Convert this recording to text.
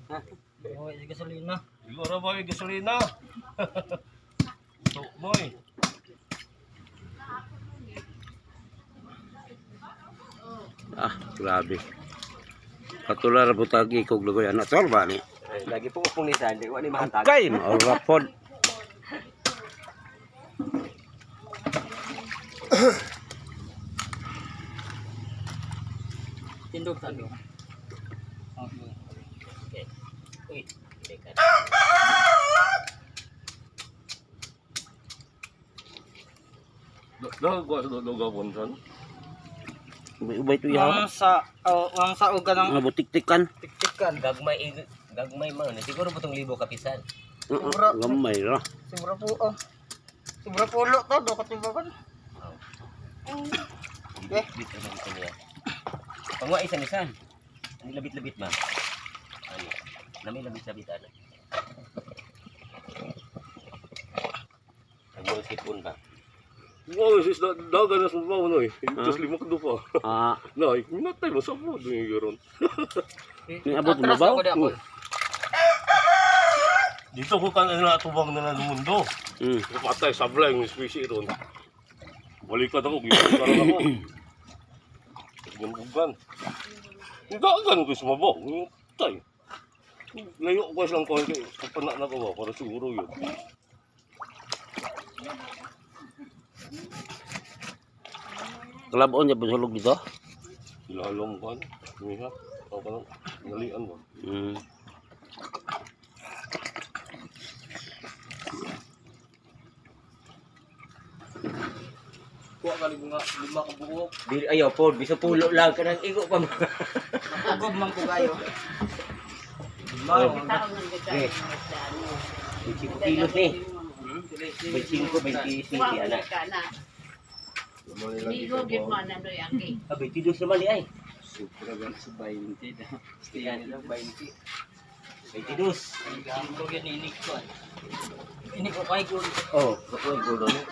Oh, yung gasolina. Siguro boy, gasolina. So, boy. Grabe. Patular butagi kog lugoy anak tol ba ni? Lagi po kung nisan, di ko ni mahatag. Kay maura pod. Tindog sa do. Okay. Uy, teka. Doga ponson. Ubay to yaw. Ang sa uga ng Butik-tikan. tiktikan. Gagmay man. Siguro butong libo kapisan. Gamay ra. Sobra po, sobra pulo to, do katibakan. Okay. Bit na dito niya. Pangwa isan-isan. Ang labit-labit ma. Ano? Nami labit-labit ano. Ang mga sipon ba? Oh, sis daga na sumbaw no eh. Just lima ka pa. Na, minatay mo sa mo dun yung Ni abot mo ba? Dito ko kan na tubang na ng mundo. Patay sablay ng species ron. Balikan ako, gigil ka lang ako. Yung bugan. Yung dagan ko sumabaw. Yung tay. Layo ko lang ko. Kapanak na ko ba? Para siguro yun. Kalabon niya sulog dito? Ilalong ko. Miha. Ako ka lang. Nalian mo. Kuha ka lima ka buok. Dili ayaw po, biso pulo lang kanang igo pa mo. Ugob man ko kayo. Okay. 25 kilos ni. 25, 26 ana. Ligo gid man na doy aki. 22 naman ni ay. Supra sa 20 daw. Stiyan lang 20. 22. Ang ko gid ni ko. Ini ko kay gol. Oh, kapoy gulo ni.